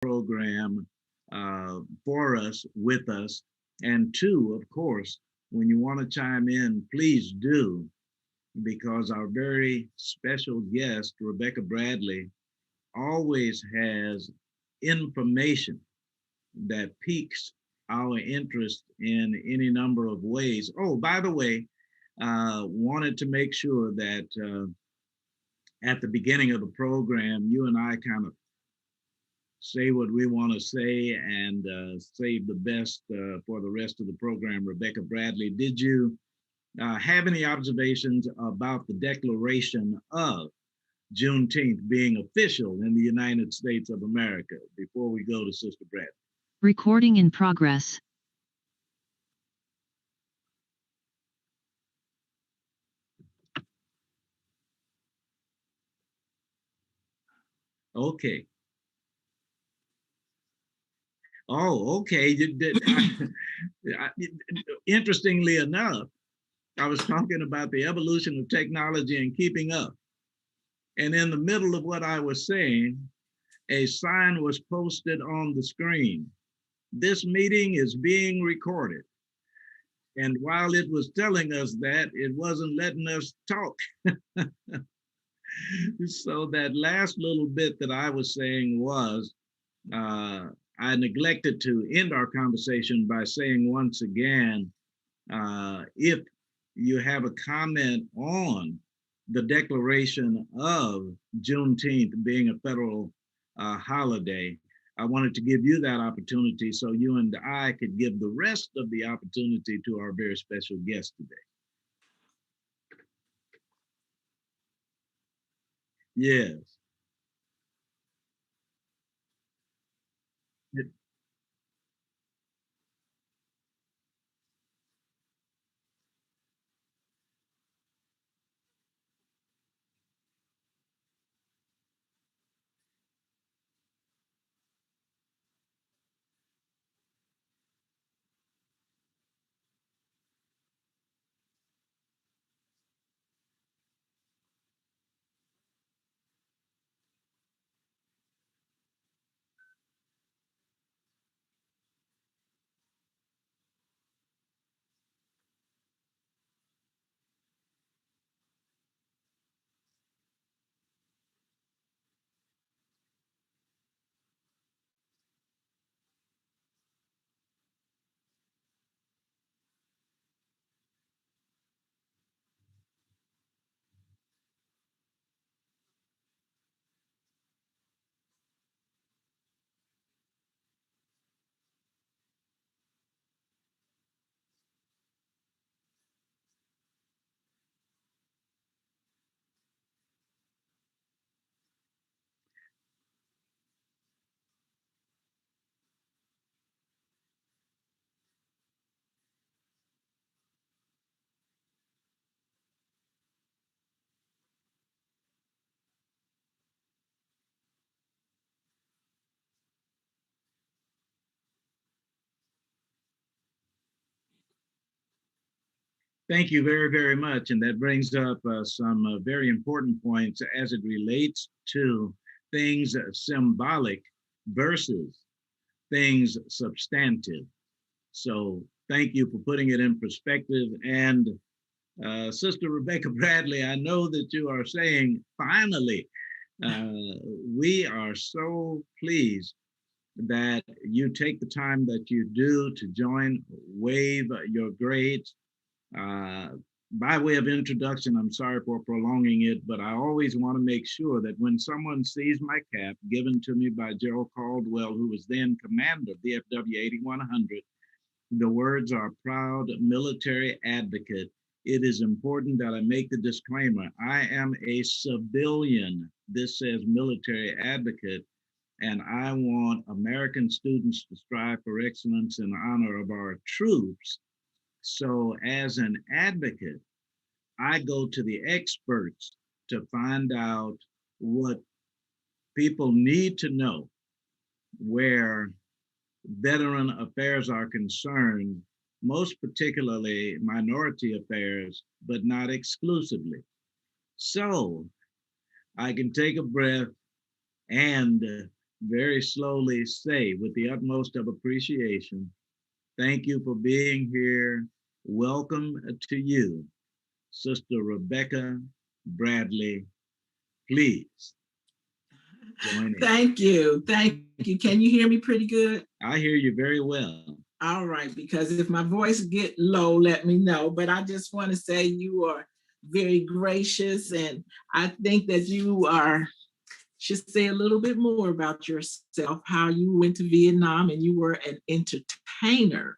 program for us, with us. And two, of course, when you want to chime in, please do, because our very special guest, Rebecca Bradley, always has information that piques our interest in any number of ways. Oh, by the way, wanted to make sure that at the beginning of the program, you and I kind of say what we want to say and save the best for the rest of the program. Rebecca Bradley, did you have any observations about the declaration of Juneteenth being official in the United States of America before we go to Sister Bradley? Recording in progress. Okay. Oh, okay. Interestingly enough, I was talking about the evolution of technology and keeping up. And in the middle of what I was saying, a sign was posted on the screen. This meeting is being recorded. And while it was telling us that, it wasn't letting us talk. So that last little bit that I was saying was, I neglected to end our conversation by saying once again, if you have a comment on the declaration of Juneteenth being a federal holiday, I wanted to give you that opportunity so you and I could give the rest of the opportunity to our very special guest today. Yes. Thank you very, very much. And that brings up some very important points as it relates to things symbolic versus things substantive. So thank you for putting it in perspective. And Sister Rebecca Bradley, I know that you are saying, finally, uh, we are so pleased that you take the time that you do to join, wave your grades. Uh, by way of introduction, I'm sorry for prolonging it, but I always want to make sure that when someone sees my cap given to me by Gerald Caldwell, who was then commander of VFW 8100, the words are proud military advocate. It is important that I make the disclaimer. I am a civilian. This says military advocate, and I want American students to strive for excellence in honor of our troops. So, as an advocate, I go to the experts to find out what people need to know where veteran affairs are concerned, most particularly minority affairs, but not exclusively. So I can take a breath and very slowly say with the utmost of appreciation, thank you for being here. Welcome to you, Sister Rebecca Bradley. Please join in. Thank you. Thank you. Can you hear me pretty good? I hear you very well. All right, because if my voice get low, let me know. But I just want to say you are very gracious, and I think that you should say a little bit more about yourself, how you went to Vietnam and you were an entertainer,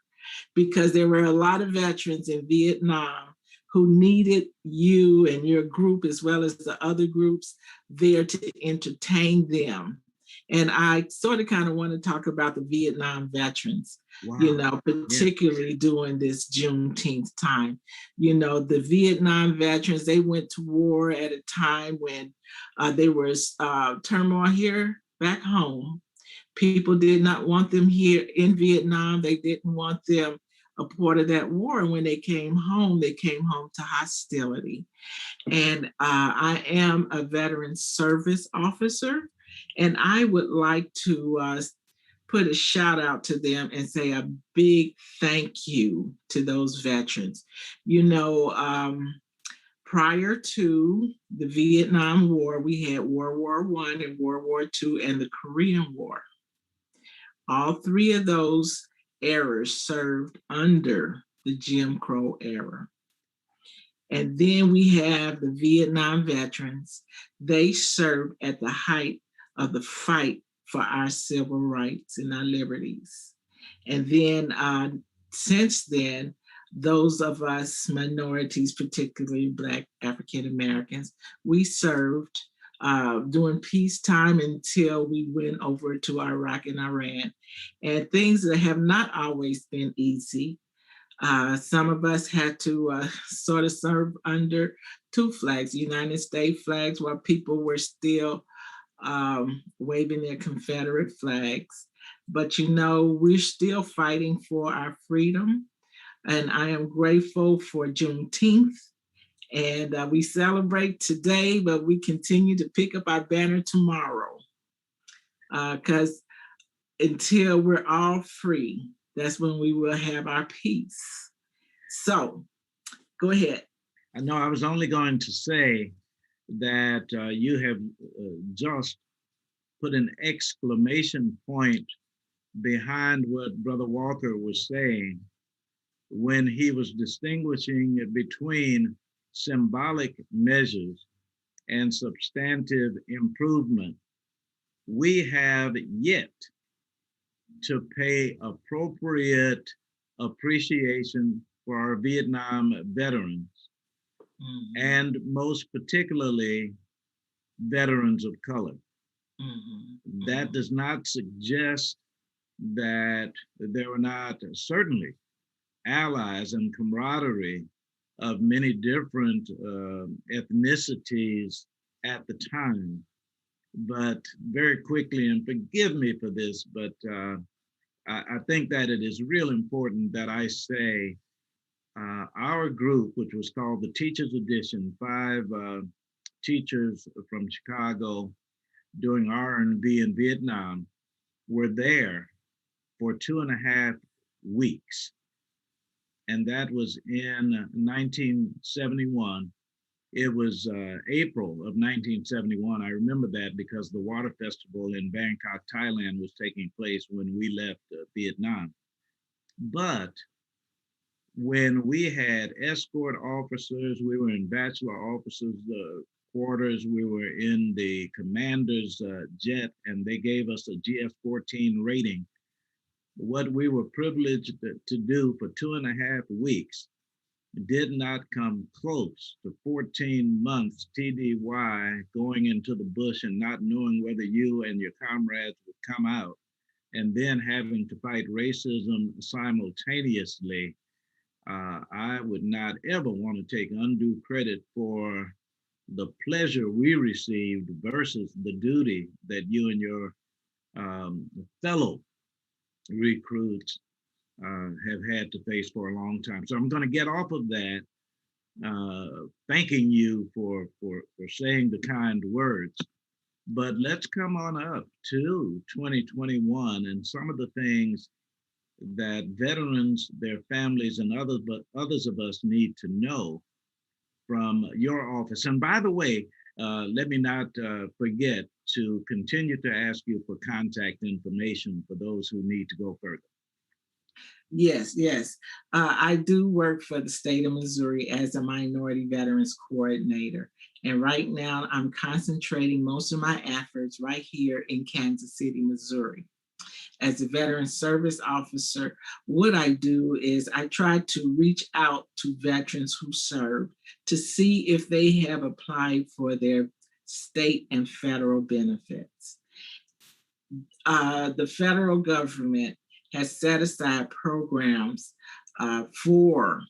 because there were a lot of veterans in Vietnam who needed you and your group, as well as the other groups, there to entertain them. And I sort of kind of want to talk about the Vietnam veterans, Wow. Particularly during this Juneteenth time. The Vietnam veterans, they went to war at a time when there was turmoil here back home. People did not want them here in Vietnam. They didn't want them a part of that war. And when they came home to hostility. And I am a veteran service officer, and I would like to put a shout out to them and say a big thank you to those veterans. Prior to the Vietnam War, we had World War I and World War II and the Korean War. All three of those eras served under the Jim Crow era. And then we have the Vietnam veterans. They served at the height of the fight for our civil rights and our liberties. And then since then, those of us minorities, particularly Black African Americans, we served during peacetime until we went over to Iraq and Iran. And things that have not always been easy. Some of us had to sort of serve under two flags, United States flags, while people were still waving their Confederate flags. But we're still fighting for our freedom. And I am grateful for Juneteenth. And we celebrate today, but we continue to pick up our banner tomorrow. Because until we're all free, that's when we will have our peace. So, go ahead. I know I was only going to say that you have just put an exclamation point behind what Brother Walker was saying when he was distinguishing between symbolic measures and substantive improvement. We have yet to pay appropriate appreciation for our Vietnam veterans, and most particularly veterans of color. That does not suggest that there were not certainly allies and camaraderie of many different ethnicities at the time. But very quickly, and forgive me for this, but I think that it is real important that I say our group, which was called the Teachers Edition, 5 teachers from Chicago doing R&B in Vietnam, were there for 2.5 weeks. And that was in 1971. It was April of 1971. I remember that because the Water Festival in Bangkok, Thailand was taking place when we left Vietnam. But when we had escort officers, we were in bachelor officers' quarters, we were in the commander's jet, and they gave us a GF-14 rating. What we were privileged to do for 2.5 weeks did not come close to 14 months TDY going into the bush and not knowing whether you and your comrades would come out, and then having to fight racism simultaneously. I would not ever want to take undue credit for the pleasure we received versus the duty that you and your fellow recruits have had to face for a long time. So I'm going to get off of that, thanking you for saying the kind words. But let's come on up to 2021 and some of the things that veterans, their families, and others of us need to know from your office. And by the way, let me not forget to continue to ask you for contact information for those who need to go further. Yes, yes. I do work for the state of Missouri as a minority veterans coordinator. And right now, I'm concentrating most of my efforts right here in Kansas City, Missouri. As a veteran service officer, what I do is I try to reach out to veterans who serve to see if they have applied for their state and federal benefits. The federal government has set aside programs for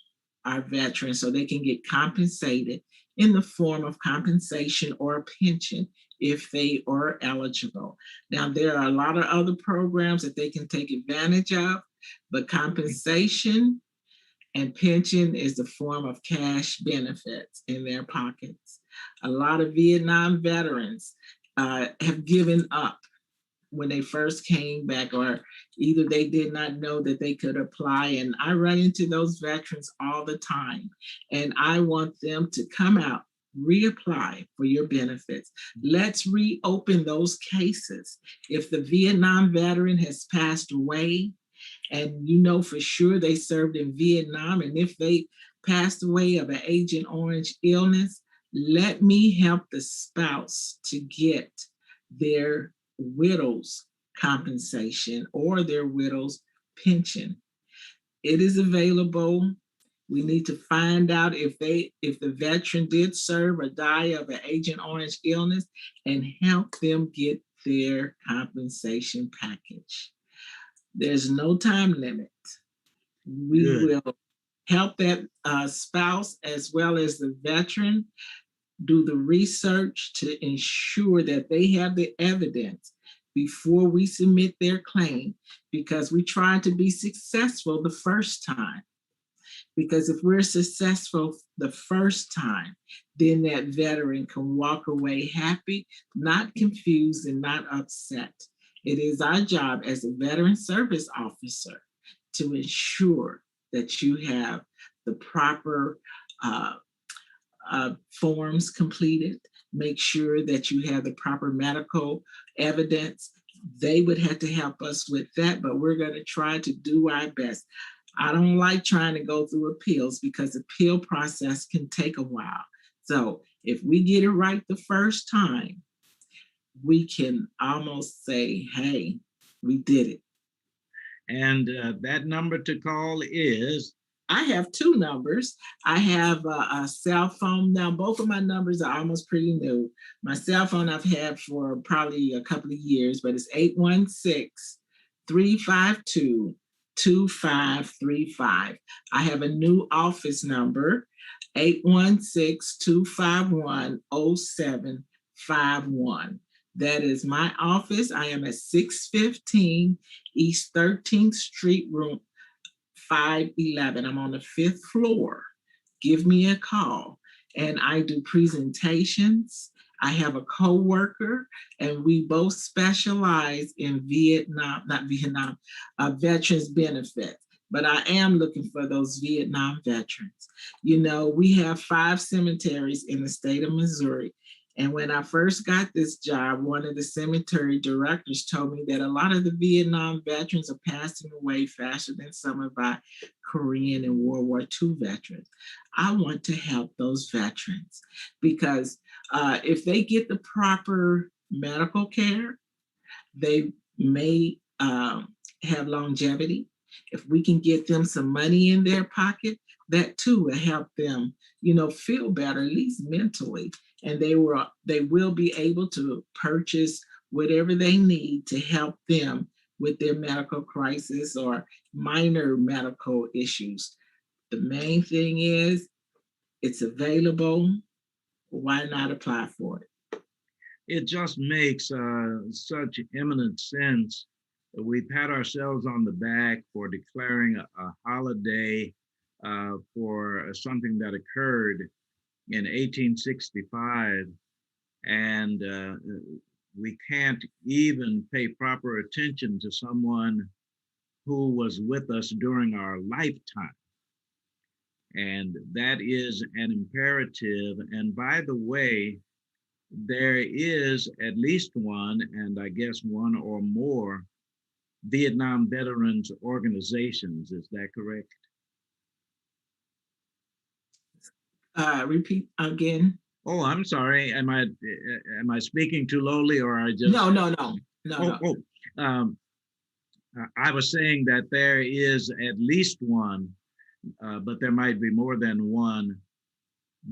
our veterans so they can get compensated in the form of compensation or a pension if they are eligible. Now, there are a lot of other programs that they can take advantage of, but compensation and pension is the form of cash benefits in their pockets. A lot of Vietnam veterans have given up when they first came back, or either they did not know that they could apply. And I run into those veterans all the time, and I want them to come out, reapply for your benefits. Let's reopen those cases. If the Vietnam veteran has passed away, and you know for sure they served in Vietnam, and if they passed away of an Agent Orange illness, let me help the spouse to get their widow's compensation or their widow's pension. It is available. We need to find out if the veteran did serve or die of an Agent Orange illness and help them get their compensation package. There's no time limit. We Good. will help that spouse as well as the veteran do the research to ensure that they have the evidence before we submit their claim, because we try to be successful the first time. Because if we're successful the first time, then that veteran can walk away happy, not confused, and not upset. It is our job as a veteran service officer to ensure that you have the proper forms completed, make sure that you have the proper medical evidence. They would have to help us with that, but we're going to try to do our best. I don't like trying to go through appeals because the appeal process can take a while. So if we get it right the first time, we can almost say, hey, we did it. And that number to call is? I have two numbers. I have a cell phone. Now, both of my numbers are almost pretty new. My cell phone I've had for probably a couple of years, but it's 816-352-2535. I have a new office number, 816-251-0751. That is my office. I am at 615 East 13th Street, room 511. I'm on the 5th floor. Give me a call. And I do presentations. I have a co-worker, and we both specialize in veterans benefits. But I am looking for those Vietnam veterans. You know, we have 5 cemeteries in the state of Missouri. And when I first got this job, one of the cemetery directors told me that a lot of the Vietnam veterans are passing away faster than some of our Korean and World War II veterans. I want to help those veterans because if they get the proper medical care, they may have longevity. If we can get them some money in their pocket, that too will help them, you know, feel better, at least mentally. And they will be able to purchase whatever they need to help them with their medical crisis or minor medical issues. The main thing is it's available. Why not apply for it? It just makes such eminent sense. We pat ourselves on the back for declaring a holiday for something that occurred in 1865. And we can't even pay proper attention to someone who was with us during our lifetime. And that is an imperative. And by the way, there is at least one, and I guess one or more, Vietnam veterans organizations. Is that correct? Repeat again. Oh, I'm sorry. Am I speaking too lowly, or I just? No. I was saying that there is at least one, but there might be more than one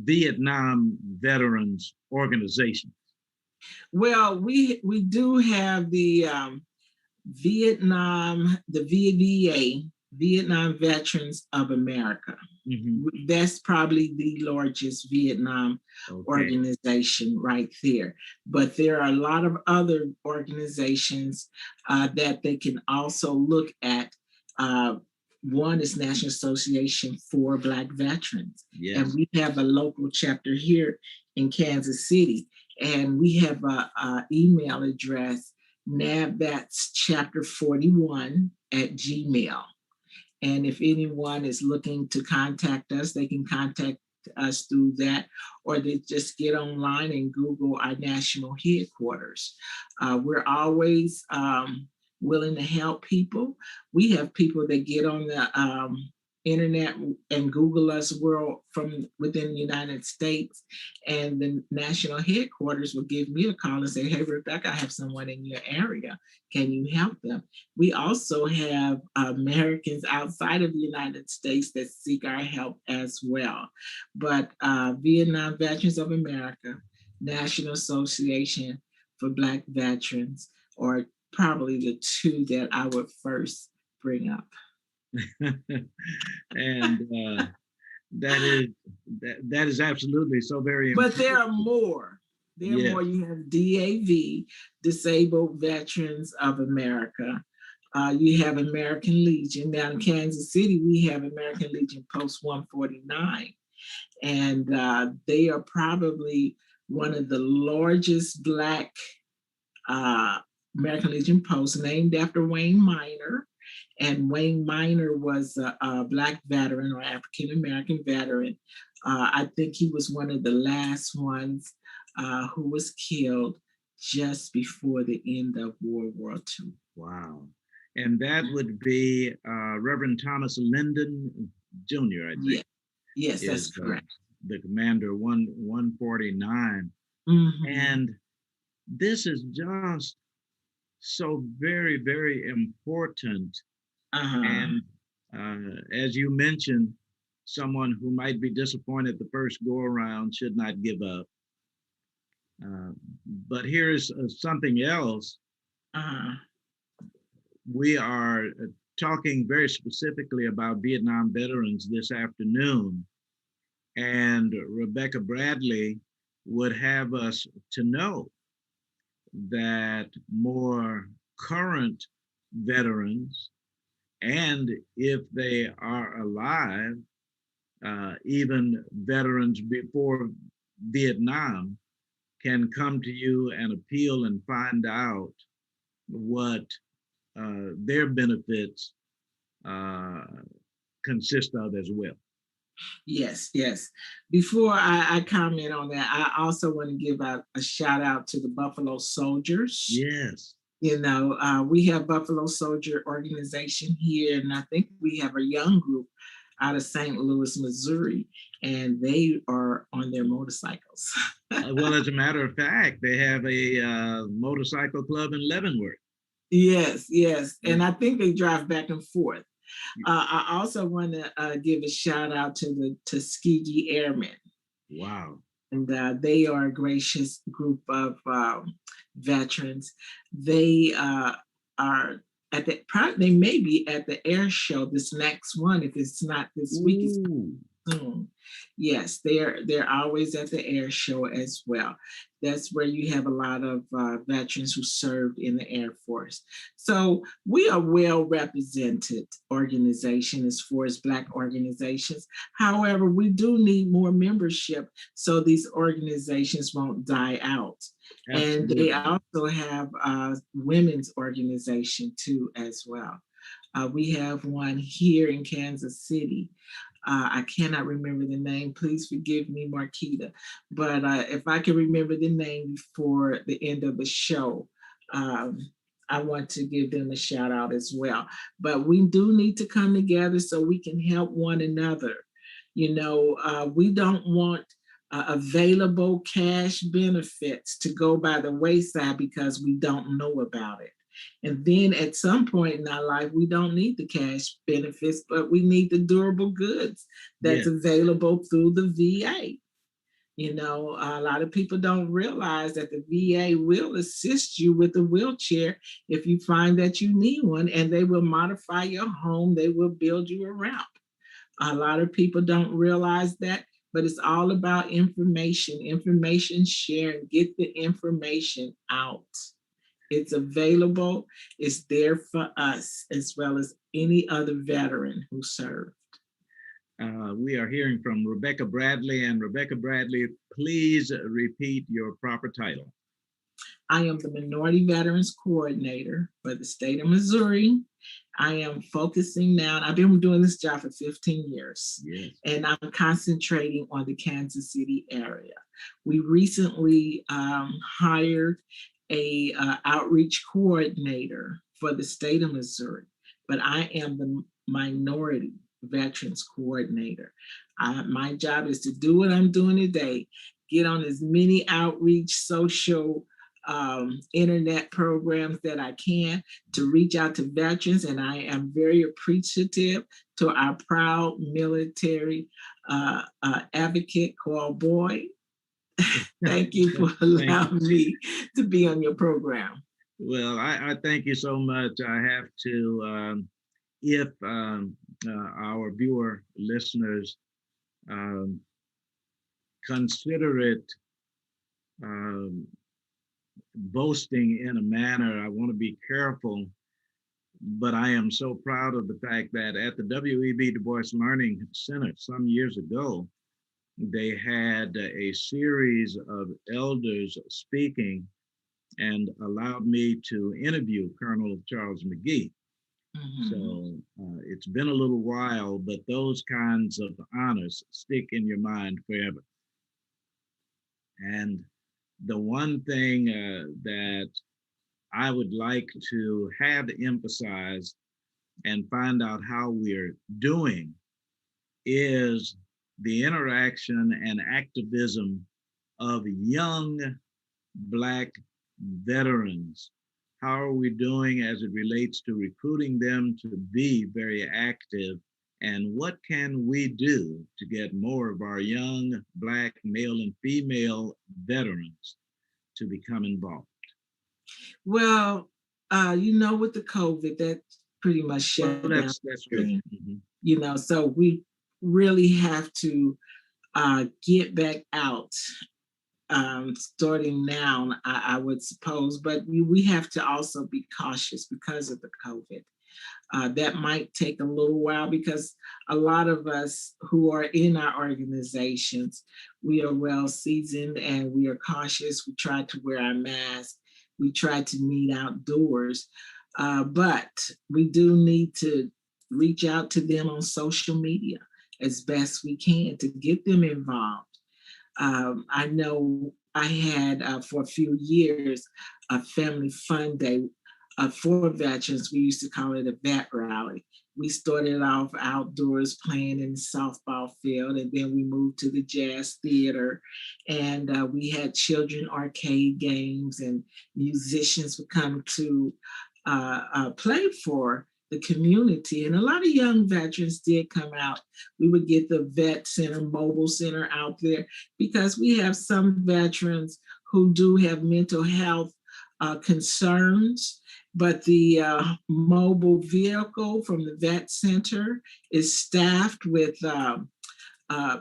Vietnam veterans organization. Well, we do have the the VVA, Vietnam Veterans of America. Mm-hmm. That's probably the largest Vietnam organization right there. But there are a lot of other organizations that they can also look at. One is National Association for Black Veterans. Yes. And we have a local chapter here in Kansas City. And we have an email address, nabvatschapter41@gmail. And if anyone is looking to contact us, they can contact us through that, or they just get online and Google our national headquarters. We're always willing to help people. We have people that get on the internet and Google us from within the United States, and the national headquarters will give me a call and say, "Hey, Rebecca, I have someone in your area. Can you help them?" We also have Americans outside of the United States that seek our help as well. But Vietnam Veterans of America, National Association for Black Veterans, are probably the two that I would first bring up. And that is absolutely so very important. But there are more. There are more. You have DAV, Disabled Veterans of America. You have American Legion. Down in Kansas City, we have American Legion Post 149. And they are probably one of the largest Black American Legion posts, named after Wayne Minor. And Wayne Minor was a Black veteran or African-American veteran. I think he was one of the last ones who was killed just before the end of World War II. Wow. And that would be Reverend Thomas Linden Jr., I think. Yes, that's correct. The commander 149. Mm-hmm. And this is just so very, very important. And as you mentioned, someone who might be disappointed the first go around should not give up. But here's something else. We are talking very specifically about Vietnam veterans this afternoon. And Rebecca Bradley would have us to know that more current veterans, and if they are alive, even veterans before Vietnam, can come to you and appeal and find out what their benefits consist of as well. Yes. Before I comment on that, I also want to give a shout out to the Buffalo Soldiers. Yes. You know, we have Buffalo Soldier organization here, and I think we have a young group out of St. Louis, Missouri, and they are on their motorcycles. Well, as a matter of fact, they have a motorcycle club in Leavenworth. Yes, and I think they drive back and forth. I also want to give a shout out to the Tuskegee Airmen. Wow. And they are a gracious group of veterans. They are at they may be at the air show this next one. If it's not this week, it's soon. Yes, they're always at the air show as well. That's where you have a lot of veterans who served in the Air Force. So we are well represented organization as far as Black organizations. However, we do need more membership so these organizations won't die out. And they Absolutely. also have a women's organization too, as well. We have one here in Kansas City. I cannot remember the name. Please forgive me, Marquita. But if I can remember the name before the end of the show, um, I want to give them a shout out as well. But we do need to come together so we can help one another. We don't want available cash benefits to go by the wayside because we don't know about it. And then at some point in our life, we don't need the cash benefits, but we need the durable goods that's Yes. available through the VA. A lot of people don't realize that the VA will assist you with a wheelchair if you find that you need one, and they will modify your home, they will build you a ramp. A lot of people don't realize that, but it's all about information sharing. Get the information out. It's available. It's there for us as well as any other veteran who served. We are hearing from Rebecca Bradley. And Rebecca Bradley, please repeat your proper title. I am the Minority Veterans Coordinator for the state of Missouri. I am focusing now, I've been doing this job for 15 years, Yes. and I'm concentrating on the Kansas City area. We recently hired a outreach coordinator for the state of Missouri, but I am the Minority Veterans Coordinator. My job is to do what I'm doing today, get on as many outreach, social, internet programs that I can to reach out to veterans. And I am very appreciative to our proud military advocate, KUAW Boy. Thank you for allowing me to be on your program. Well, I thank you so much. I have to, if our viewer listeners consider it boasting in a manner, I want to be careful, but I am so proud of the fact that at the W.E.B. Du Bois Learning Center some years ago, they had a series of elders speaking and allowed me to interview Colonel Charles McGee. Mm-hmm. So it's been a little while, but those kinds of honors stick in your mind forever. And the one thing that I would like to have emphasized and find out how we're doing is the interaction and activism of young Black veterans. How are we doing as it relates to recruiting them to be very active? And what can we do to get more of our young Black male and female veterans to become involved? Well, with the COVID, that pretty much shut down. That's true. Mm-hmm. So we really have to get back out starting now, I would suppose, but we have to also be cautious because of the COVID. That might take a little while because a lot of us who are in our organizations, we are well seasoned and we are cautious. We try to wear our masks. We try to meet outdoors, but we do need to reach out to them on social media as best we can to get them involved. I know I had for a few years a family fun day for veterans. We used to call it a vet rally. We started off outdoors playing in the softball field, and then we moved to the jazz theater, and we had children arcade games, and musicians would come to play for the community. And a lot of young veterans did come out. We would get the vet center, mobile center out there because we have some veterans who do have mental health concerns, but the mobile vehicle from the vet center is staffed with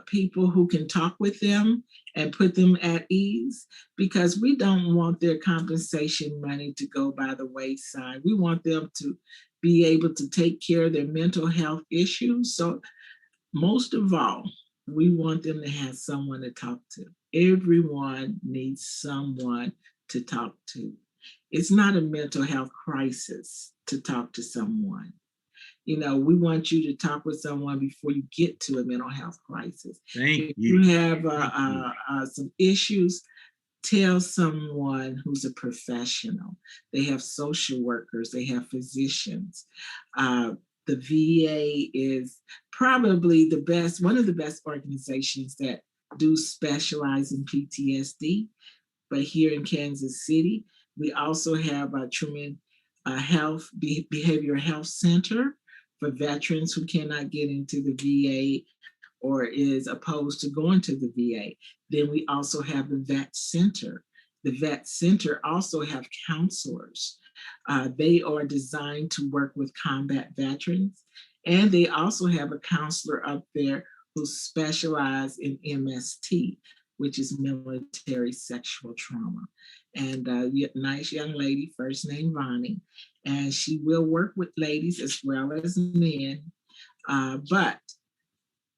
people who can talk with them and put them at ease, because we don't want their compensation money to go by the wayside. We want them to be able to take care of their mental health issues. So most of all, we want them to have someone to talk to. Everyone needs someone to talk to. It's not a mental health crisis to talk to someone. You know, we want you to talk with someone before you get to a mental health crisis. Thank If you. you have some issues, tell someone who's a professional. They have social workers, they have physicians. The VA is probably one of the best organizations that do specialize in PTSD. But here in Kansas City, we also have a Truman Behavioral Health Center for veterans who cannot get into the VA or is opposed to going to the VA. Then we also have the Vet Center. The Vet Center also have counselors. They are designed to work with combat veterans. And they also have a counselor up there who specializes in MST, which is military sexual trauma. And a nice young lady, first name Vonnie, and she will work with ladies as well as men. But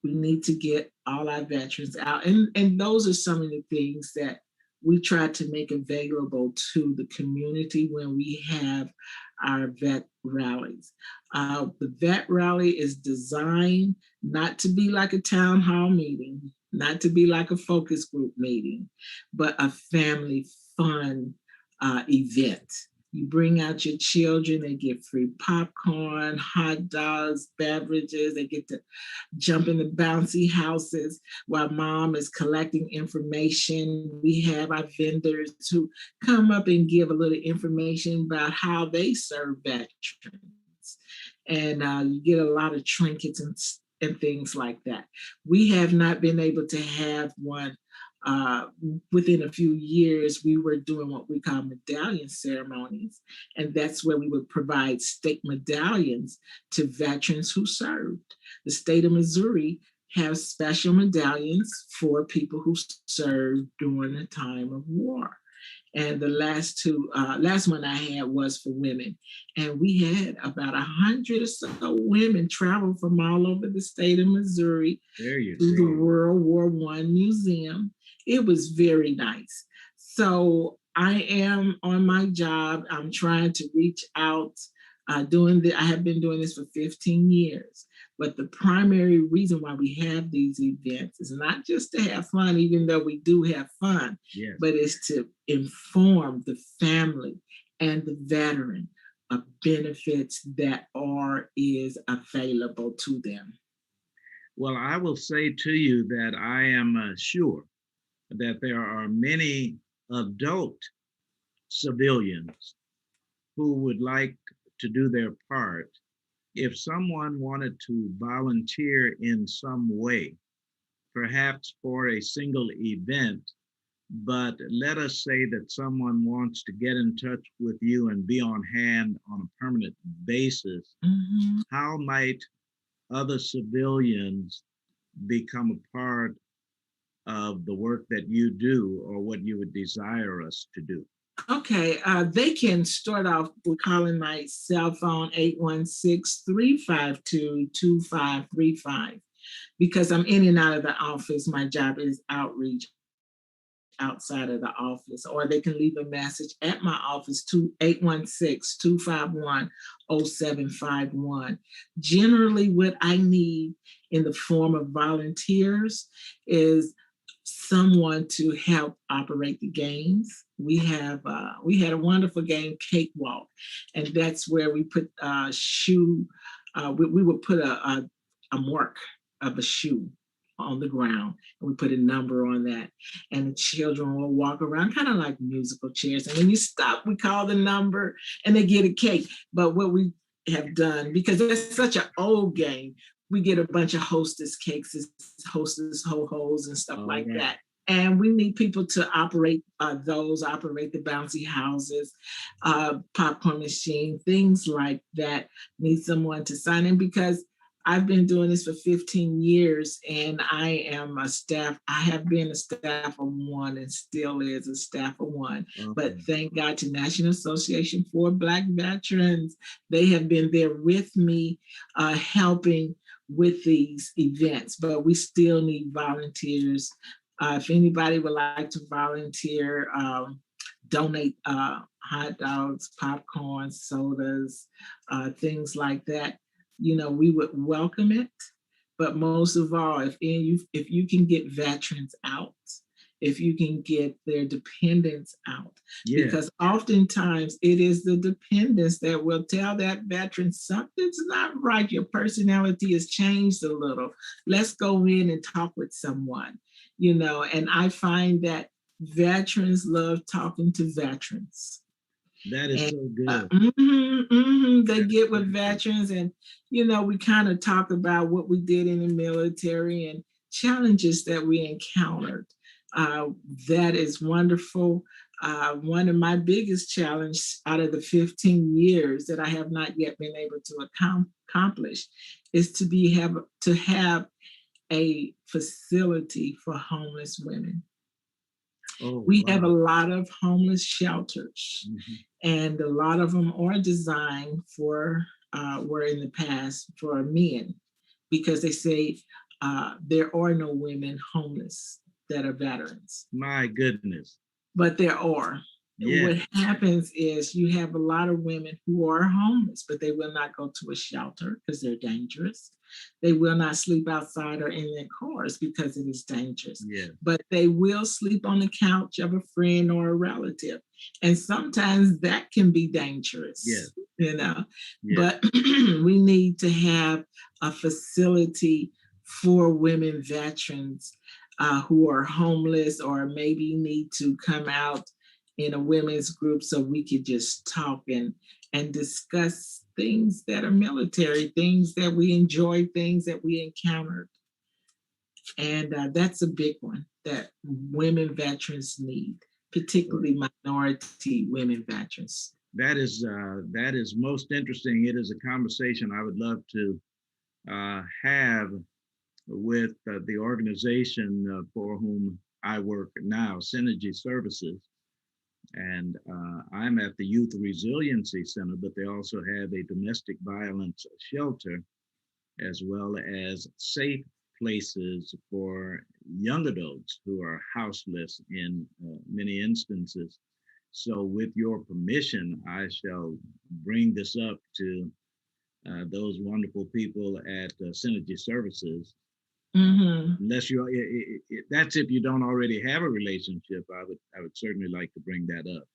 we need to get all our veterans out. And those are some of the things that we try to make available to the community when we have our vet rallies. The vet rally is designed not to be like a town hall meeting, not to be like a focus group meeting, but a family fun event. You bring out your children, they get free popcorn, hot dogs, beverages, they get to jump in the bouncy houses while mom is collecting information. We have our vendors who come up and give a little information about how they serve veterans. And you get a lot of trinkets and things like that. We have not been able to have one. Within a few years, we were doing what we call medallion ceremonies. And that's where we would provide state medallions to veterans who served. The state of Missouri has special medallions for people who served during the time of war. And the last one I had was for women. And we had about 100 or so women travel from all over the state of Missouri to the World War I Museum. It was very nice. So I am on my job. I'm trying to reach out, I have been doing this for 15 years. But the primary reason why we have these events is not just to have fun, even though we do have fun, yes, but it's to inform the family and the veteran of benefits that is available to them. Well, I will say to you that I am sure that there are many adult civilians who would like to do their part. If someone wanted to volunteer in some way, perhaps for a single event, but let us say that someone wants to get in touch with you and be on hand on a permanent basis, mm-hmm, how might other civilians become a part of the work that you do or what you would desire us to do? Okay, they can start off with calling my cell phone 816-352-2535 because I'm in and out of the office. My job is outreach outside of the office, or they can leave a message at my office to 816-251-0751. Generally, what I need in the form of volunteers is someone to help operate the games. We had a wonderful game, KUAW, and that's where we put we would put a mark of a shoe on the ground, and we put a number on that, and the children will walk around kind of like musical chairs, and when you stop, we call the number and they get a cake. But what we have done, because it's such an old game, we get a bunch of hostess cakes, hostess ho-hos and stuff like that. And we need people to operate operate the bouncy houses, popcorn machine, things like that. Need someone to sign in because I've been doing this for 15 years and I have been a staff of one and still is a staff of one. Okay. But thank God to National Association for Black Veterans. They have been there with me, helping with these events, but we still need volunteers. If anybody would like to volunteer, donate hot dogs, popcorn, sodas, things like that, we would welcome it. But most of all, if you can get veterans out, if you can get their dependents out, Yeah. because oftentimes it is the dependents that will tell that veteran something's not right. Your personality has changed a little. Let's go in and talk with someone, and I find that veterans love talking to veterans. That is so good. They get with veterans, and we kind of talk about what we did in the military and challenges that we encountered. That is wonderful. One of my biggest challenges out of the 15 years that I have not yet been able to accomplish is to have a facility for homeless women. Oh, We wow. have a lot of homeless shelters, Mhm. and a lot of them are designed were in the past for men, because they say there are no women homeless that are veterans, My goodness. but there are. Yeah. What happens is you have a lot of women who are homeless, but they will not go to a shelter because they're dangerous. They will not sleep outside or in their cars because it is dangerous. Yeah. But they will sleep on the couch of a friend or a relative. And sometimes that can be dangerous. Yeah. Yeah. But we need to have a facility for women veterans who are homeless or maybe need to come out in a women's group, so we could just talk and discuss things that are military, things that we enjoy, things that we encountered. And that's a big one that women veterans need, particularly minority women veterans. That is most interesting. It is a conversation I would love to have with the organization for whom I work now, Synergy Services. And I'm at the Youth Resiliency Center, but they also have a domestic violence shelter, as well as safe places for young adults who are houseless in many instances. So, with your permission, I shall bring this up to those wonderful people at Synergy Services. Unless you, that's if you don't already have a relationship. I would certainly like to bring that up.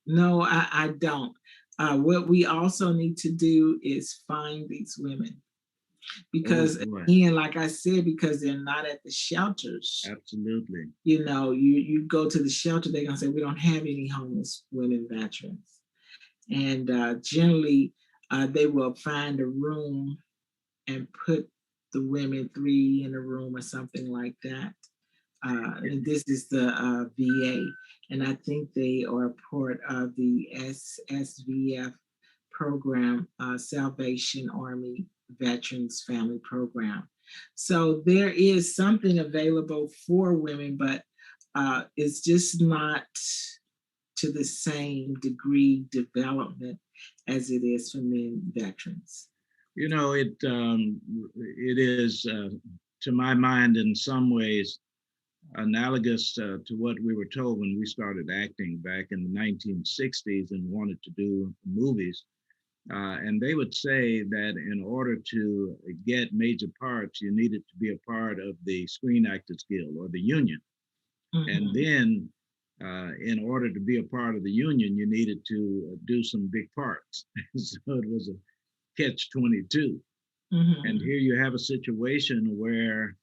No, I don't. What we also need to do is find these women, because again, like I said, because they're not at the shelters. Absolutely. You go to the shelter, they're gonna say we don't have any homeless women veterans, and generally they will find a room and put the women 3 in a room or something like that. And this is the VA, and I think they are part of the SSVF program, Salvation Army Veterans Family Program. So there is something available for women, but it's just not to the same degree development as it is for men veterans. It is, to my mind, in some ways, analogous to what we were told when we started acting back in the 1960s and wanted to do movies. And they would say that in order to get major parts, you needed to be a part of the Screen Actors Guild or the union. And then in order to be a part of the union, you needed to do some big parts. So it was a catch 22. And here you have a situation where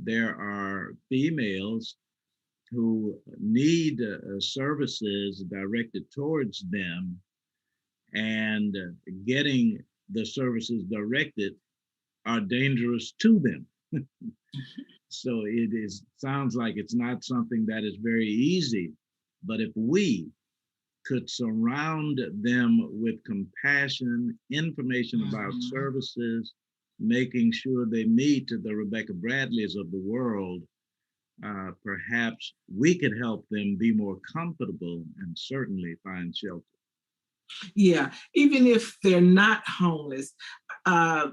there are females who need services directed towards them, and getting the services directed are dangerous to them. So sounds like it's not something that is very easy, but if we could surround them with compassion, information about services, making sure they meet the Rebecca Bradleys of the world, perhaps we could help them be more comfortable and certainly find shelter. Yeah, even if they're not homeless, I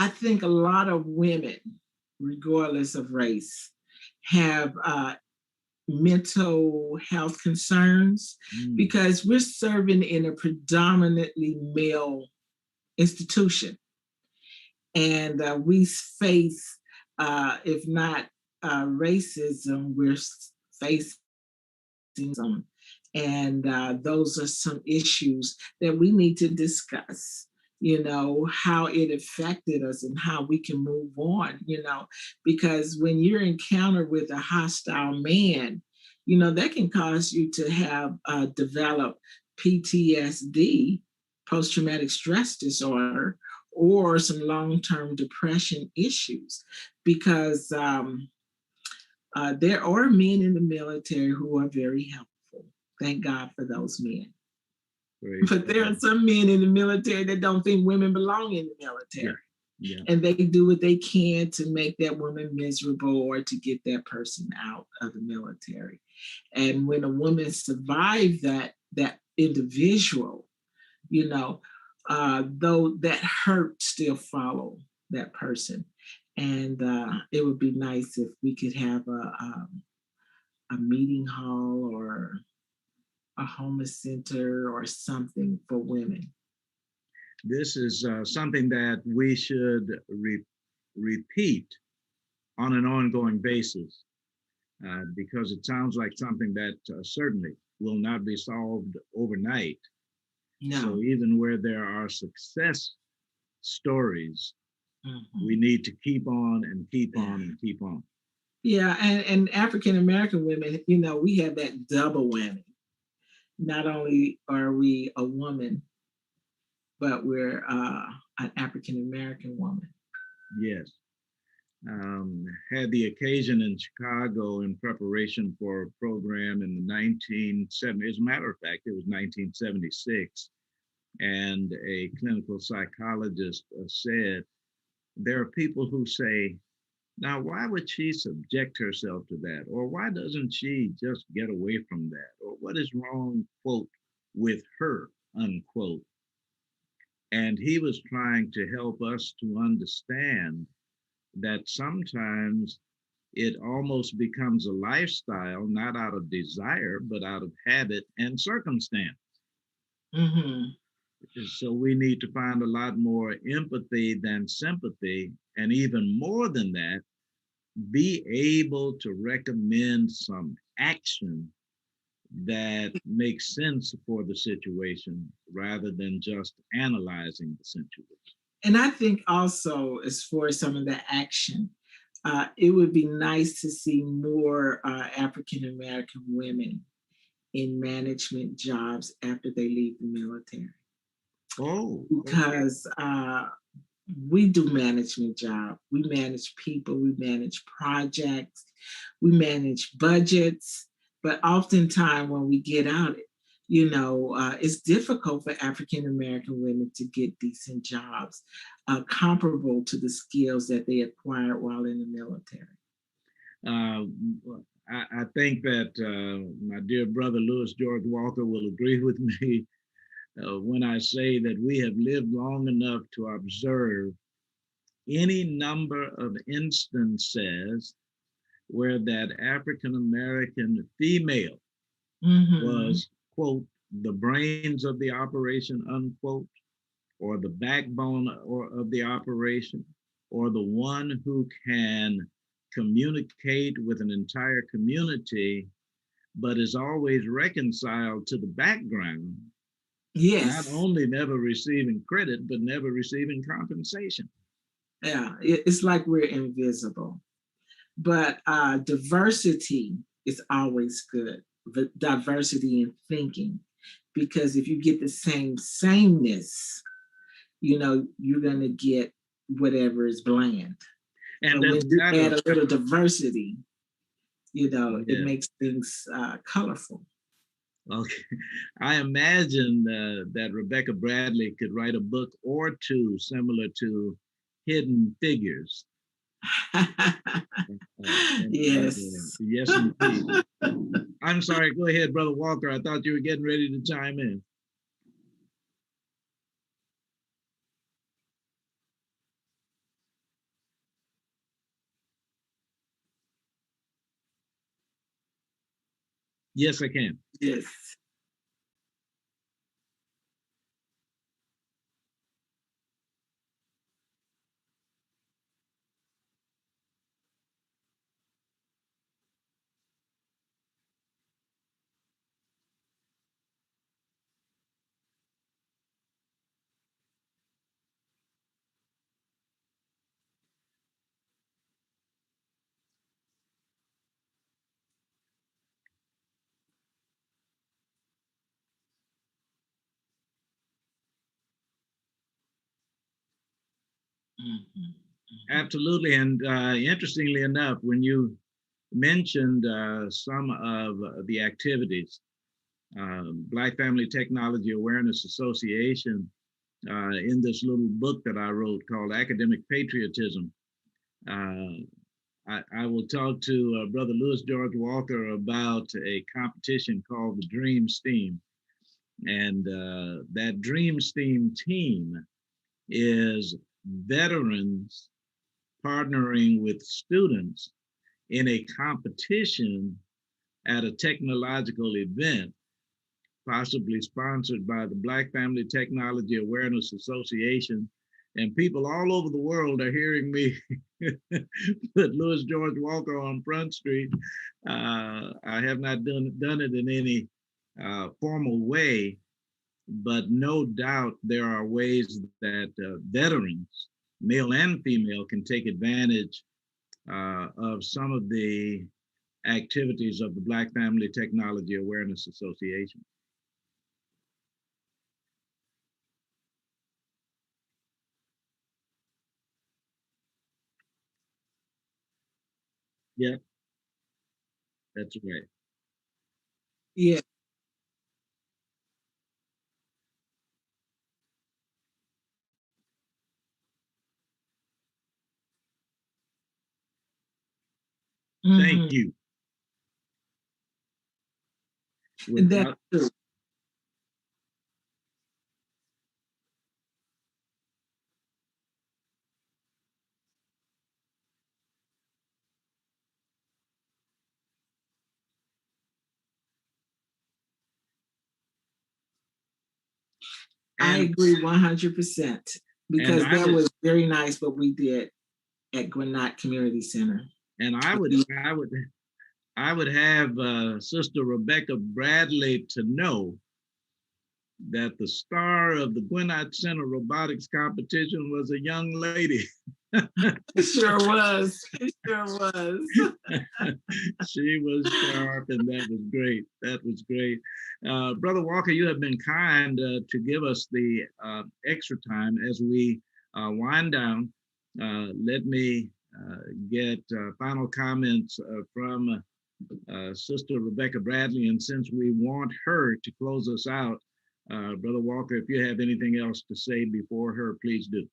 think a lot of women, regardless of race, have mental health concerns because we're serving in a predominantly male institution. And we face, if not racism, we're facing some. And those are some issues that we need to discuss, how it affected us and how we can move on, because when you're encountered with a hostile man, that can cause you to have develop PTSD, post-traumatic stress disorder, or some long-term depression issues, because there are men in the military who are very helpful. Thank God for those men. Great. But there are some men in the military that don't think women belong in the military. Yeah. And they do what they can to make that woman miserable or to get that person out of the military. And when a woman survives that individual, though that hurt still follow that person. And it would be nice if we could have a meeting hall or a homeless center or something for women. This is something that we should repeat on an ongoing basis because it sounds like something that certainly will not be solved overnight. No. So even where there are success stories, we need to keep on and keep on and keep on. Yeah, and African American women, we have that double whammy. Not only are we a woman, but we're an African American woman. Yes. Had the occasion in Chicago in preparation for a program in the 1970s. As a matter of fact, it was 1976. And a clinical psychologist said, there are people who say, now, why would she subject herself to that? Or why doesn't she just get away from that? Or what is wrong, quote, with her, unquote? And he was trying to help us to understand that sometimes it almost becomes a lifestyle, not out of desire, but out of habit and circumstance. So we need to find a lot more empathy than sympathy. And even more than that, be able to recommend some action that makes sense for the situation rather than just analyzing the situation. And I think also, as far as some of the action, it would be nice to see more African American women in management jobs after they leave the military. Oh, because we do management job. We manage people, we manage projects, we manage budgets. But oftentimes when we get out, it's difficult for African American women to get decent jobs comparable to the skills that they acquired while in the military. I think that my dear brother Lewis George Walker will agree with me when I say that we have lived long enough to observe any number of instances where that African American female was, quote, the brains of the operation, unquote, or the backbone of the operation, or the one who can communicate with an entire community, but is always reconciled to the background. Yes. Not only never receiving credit, but never receiving compensation. Yeah, it's like we're invisible. But diversity is always good. Diversity in thinking, because if you get the sameness, you're going to get whatever is bland. And when you add a little diversity, it makes things colorful. Okay, I imagine that Rebecca Bradley could write a book or two similar to Hidden Figures. Yes. Yes, indeed. I'm sorry, go ahead, Brother Walker. I thought you were getting ready to chime in. Yes, I can. Yes. Mhm. Absolutely. And interestingly enough, when you mentioned some of the activities, Black Family Technology Awareness Association, in this little book that I wrote called Academic Patriotism, uh, I will talk to Brother Louis George Walker about a competition called the Dream Steam. And that Dream Steam team is veterans partnering with students in a competition at a technological event, possibly sponsored by the Black Family Technology Awareness Association. And people all over the world are hearing me put Louis George Walker on Front Street. I have not done it in any formal way, but no doubt there are ways that veterans, male and female, can take advantage of some of the activities of the Black Family Technology Awareness Association. Yeah, that's right. Yeah. Thank Mhm. you. That's Without true. I and agree 100% and because I that would was very nice what we did at Gwinnett Community Center. and I would have Sister Rebecca Bradley to know that the star of the Gwinnett Center robotics competition was a young lady. It sure was. It sure was. She was sharp, and that was great. That was great. Brother Walker, you have been kind to give us the extra time as we wind down. Let me get final comments from Sister Rebecca Bradley. And since we want her to close us out, Brother Walker, if you have anything else to say before her, please do.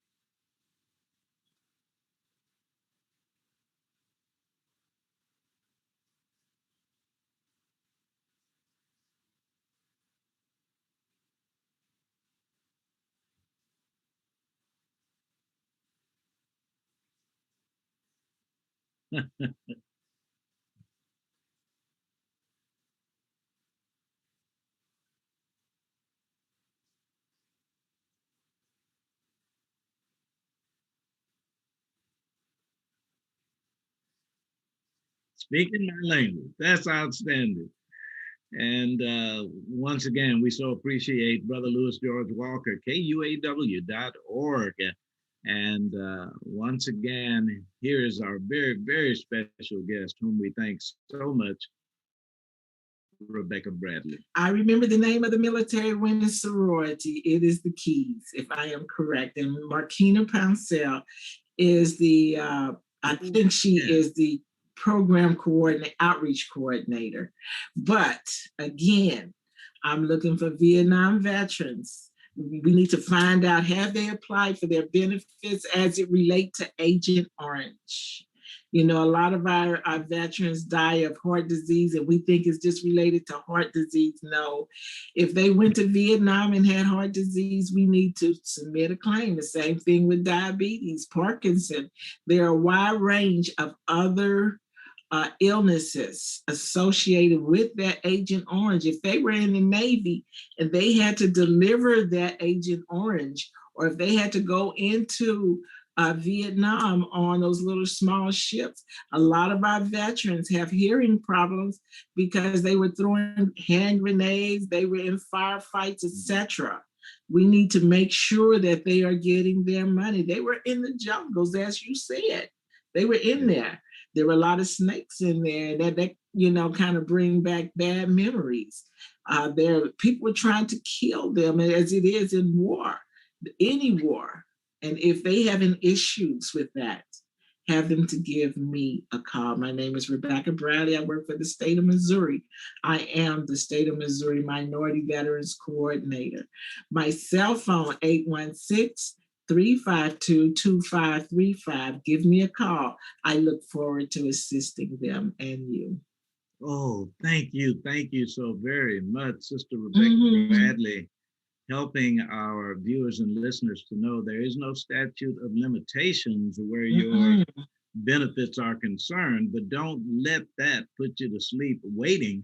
Speaking my language, that's outstanding. And once again, we so appreciate Brother Louis George Walker, KUAW.org. And once again, here is our very, very special guest, whom we thank so much, Rebecca Bradley. I remember the name of the military women's sorority. It is the Keys, if I am correct. And Markina Pouncell is the, I think she is the program coordinator, outreach coordinator. But again, I'm looking for Vietnam veterans. We need to find out, have they applied for their benefits as it relate to Agent Orange? You know, a lot of our veterans die of heart disease and we think it's just related to heart disease. No, if they went to Vietnam and had heart disease, we need to submit a claim. The same thing with diabetes, Parkinson. There are a wide range of other illnesses associated with that Agent Orange. If they were in the Navy and they had to deliver that Agent Orange, or if they had to go into Vietnam on those little small ships, a lot of our veterans have hearing problems because they were throwing hand grenades, they were in firefights, etc. We need to make sure that they are getting their money. They were in the jungles, as you said. They were in there. There were a lot of snakes in there that kind of bring back bad memories. People were trying to kill them, as it is in war, any war. And if they have any issues with that, have them to give me a call. My name is Rebecca Bradley. I work for the state of Missouri. I am the state of Missouri Minority Veterans Coordinator. My cell phone, 816-352-2535. Give me a call. I look forward to assisting them and you. Oh, thank you. Thank you so very much, Sister Rebecca Bradley, helping our viewers and listeners to know there is no statute of limitations where your benefits are concerned, but don't let that put you to sleep waiting.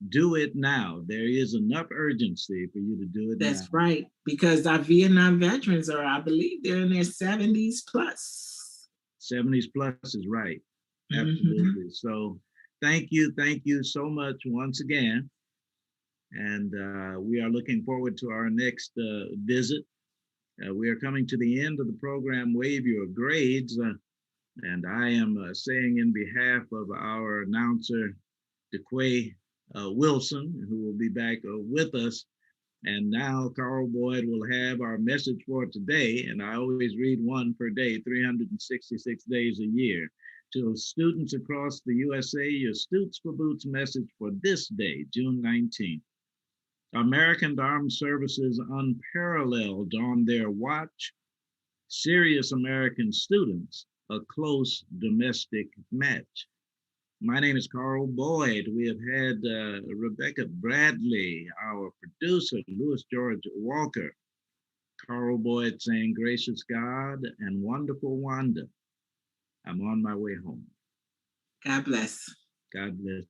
Do it now. There is enough urgency for you to do it now. That's right, because our Vietnam veterans are, I believe, they're in their 70s plus. 70s plus is right. Absolutely. So thank you so much once again. And we are looking forward to our next visit. We are coming to the end of the program, Wave Your Grades. And I am saying in behalf of our announcer, DeQuay Wilson, who will be back with us. And now Carl Boyd will have our message for today. And I always read one per day, 366 days a year. To students across the USA, your Stoots for Boots message for this day, June 19th. American Armed Services unparalleled on their watch. Serious American students, a close domestic match. My name is Carl Boyd. We have had Rebecca Bradley, our producer, Louis George Walker, Carl Boyd saying, gracious God and wonderful Wanda, I'm on my way home. God bless. God bless.